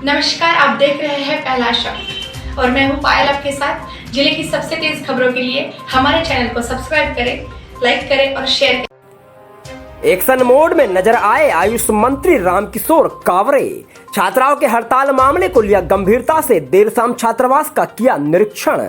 नमस्कार, आप देख रहे हैं पहला शब्द और मैं हूं पायल आपके साथ। जिले की सबसे तेज खबरों के लिए हमारे चैनल को सब्सक्राइब करें, लाइक करें और शेयर करें। एक्शन मोड में नजर आए आयुष मंत्री रामकिशोर कावरे। छात्राओं के हड़ताल मामले को लिया गंभीरता से, देर शाम छात्रावास का किया निरीक्षण।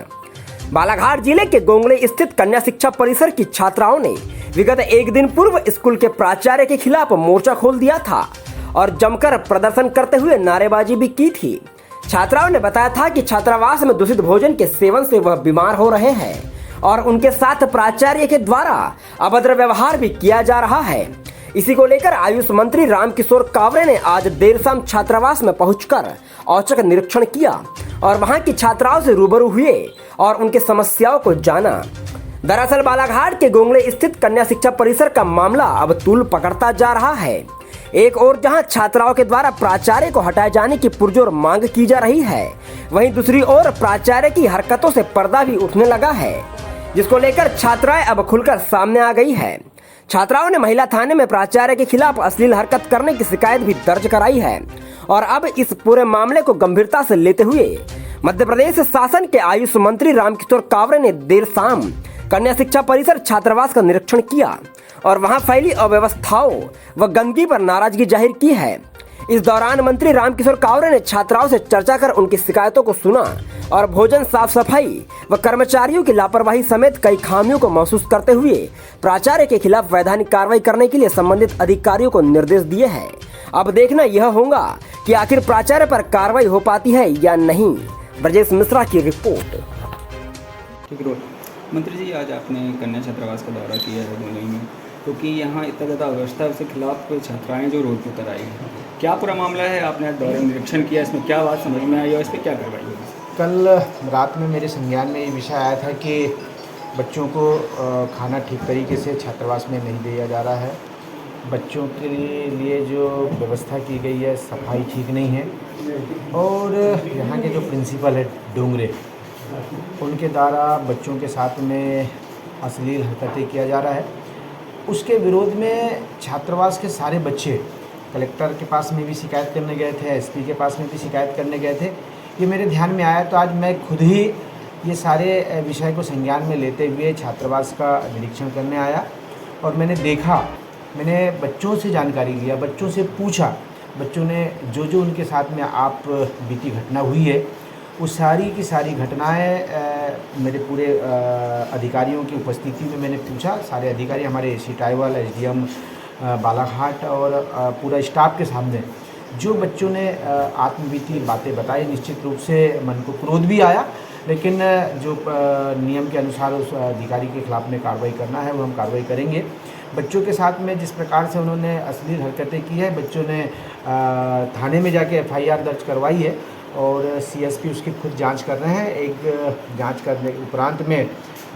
बालाघाट जिले के गोंगड़े स्थित कन्या शिक्षा परिसर की छात्राओं ने विगत एक दिन पूर्व स्कूल के प्राचार्य के खिलाफ मोर्चा खोल दिया था और जमकर प्रदर्शन करते हुए नारेबाजी भी की थी। छात्राओं ने बताया था कि छात्रावास में दूषित भोजन के सेवन से वह बीमार हो रहे हैं और उनके साथ प्राचार्य के द्वारा अभद्र व्यवहार भी किया जा रहा है। इसी को लेकर आयुष मंत्री रामकिशोर कावरे ने आज देर शाम छात्रावास में पहुंचकर औचक निरीक्षण किया और वहां की छात्राओं से रूबरू हुए और उनके समस्याओं को जाना। दरअसल बालाघाट के गोंगड़े स्थित कन्या शिक्षा परिसर का मामला अब तूल पकड़ता जा रहा है। एक और जहां छात्राओं के द्वारा प्राचार्य को हटाए जाने की पुरजोर मांग की जा रही है, वहीं दूसरी ओर प्राचार्य की हरकतों से पर्दा भी उठने लगा है, जिसको लेकर छात्राएं अब खुलकर सामने आ गई है। छात्राओं ने महिला थाने में प्राचार्य के खिलाफ अश्लील हरकत करने की शिकायत भी दर्ज कराई है और अब इस पूरे मामले को गंभीरता से लेते हुए मध्य प्रदेश शासन के आयुष मंत्री रामकिशोर कावरे ने देर शाम कन्या शिक्षा परिसर छात्रावास का निरीक्षण किया और वहां फैली अव्यवस्थाओं व गंदगी पर नाराजगी जाहिर की है। इस दौरान मंत्री रामकिशोर कावरे ने छात्राओं से चर्चा कर उनकी शिकायतों को सुना और भोजन, साफ सफाई व कर्मचारियों की लापरवाही समेत कई खामियों को महसूस करते हुए प्राचार्य के खिलाफ वैधानिक कार्रवाई करने के लिए संबंधित अधिकारियों को निर्देश दिए हैं। अब देखना यह होगा कि आखिर प्राचार्य पर कार्रवाई हो पाती है या नहीं। ब्रजेश मिश्रा की रिपोर्ट। मंत्री जी, आज आपने कन्या छात्रावास का दौरा किया है गोंगड़ी में, क्योंकि यहाँ इतना ज़्यादा अव्यवस्था है, उसके खिलाफ छात्राएं जो रोड पर उतर आई हैं। क्या पूरा मामला है? आपने आज दौरे निरीक्षण किया, इसमें क्या बात समझ में आई और इस पर क्या कार्रवाई होगी? कल रात में मेरे संज्ञान में ये विषय आया था कि बच्चों को खाना ठीक तरीके से छात्रावास में नहीं दिया जा रहा है। बच्चों के लिए जो व्यवस्था की गई है, सफाई ठीक नहीं है और यहाँ के जो प्रिंसिपल है डोंगरे, उनके द्वारा बच्चों के साथ में अश्लील हरकतें किया जा रहा है। उसके विरोध में छात्रावास के सारे बच्चे कलेक्टर के पास में भी शिकायत करने गए थे, एसपी के पास में भी शिकायत करने गए थे। ये मेरे ध्यान में आया तो आज मैं खुद ही ये सारे विषय को संज्ञान में लेते हुए छात्रावास का निरीक्षण करने आया और मैंने देखा, मैंने बच्चों से जानकारी लिया, बच्चों से पूछा। बच्चों ने जो उनके साथ में आप बीती घटना हुई है, उस सारी की सारी घटनाएं मेरे पूरे अधिकारियों की उपस्थिति में मैंने पूछा। सारे अधिकारी, हमारे एसी ट्राइबल, एसडीएम बालाघाट और पूरा स्टाफ के सामने जो बच्चों ने आत्मबीती बातें बताई, निश्चित रूप से मन को क्रोध भी आया, लेकिन जो नियम के अनुसार उस अधिकारी के खिलाफ में कार्रवाई करना है वो हम कार्रवाई करेंगे। बच्चों के साथ में जिस प्रकार से उन्होंने अश्लील हरकतें की है, बच्चों ने थाने में जाके एफआईआर दर्ज करवाई है और सीएसपी उसकी खुद जांच कर रहे हैं। एक जांच करने के उपरांत में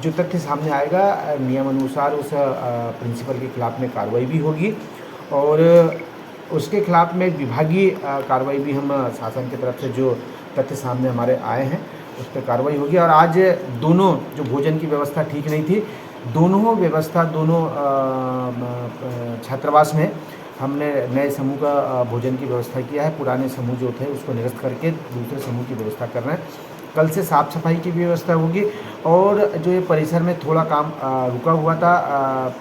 जो तथ्य सामने आएगा, नियम अनुसार उस प्रिंसिपल के खिलाफ में कार्रवाई भी होगी और उसके खिलाफ में विभागीय कार्रवाई भी हम शासन की तरफ से जो तथ्य सामने हमारे आए हैं उस पर कार्रवाई होगी। और आज दोनों जो भोजन की व्यवस्था ठीक नहीं थी, दोनों व्यवस्था दोनों छात्रावास में हमने नए समूह का भोजन की व्यवस्था किया है। पुराने समूह जो थे उसको निरस्त करके दूसरे समूह की व्यवस्था कर रहे हैं। कल से साफ़ सफाई की भी व्यवस्था होगी और जो ये परिसर में थोड़ा काम रुका हुआ था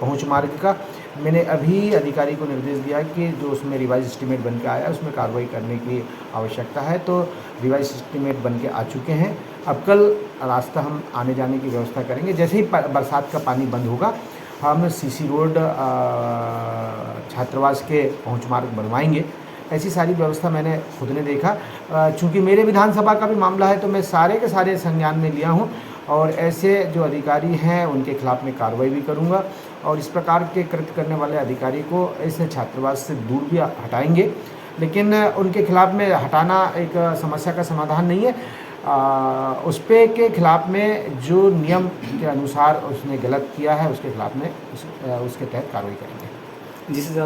पहुंच मार्ग का, मैंने अभी अधिकारी को निर्देश दिया कि जो उसमें रिवाइज एस्टीमेट बन के आया उसमें कार्रवाई करने की आवश्यकता है। तो रिवाइज एस्टीमेट बन के आ चुके हैं। अब कल रास्ता हम आने जाने की व्यवस्था करेंगे। जैसे ही बरसात का पानी बंद होगा, हम सीसी रोड छात्रावास के पहुंच मार्ग बनवाएंगे। ऐसी सारी व्यवस्था मैंने खुद ने देखा। चूँकि मेरे विधानसभा का भी मामला है तो मैं सारे के सारे संज्ञान में लिया हूं और ऐसे जो अधिकारी हैं उनके खिलाफ में कार्रवाई भी करूंगा और इस प्रकार के कृत्य करने वाले अधिकारी को ऐसे छात्रावास से दूर भी हटाएंगे। लेकिन उनके खिलाफ में हटाना एक समस्या का समाधान नहीं है। उस पे के खिलाफ में जो नियम के अनुसार उसने गलत किया है उसके खिलाफ में उसके तहत कार्रवाई करेंगे। जिस हिसाब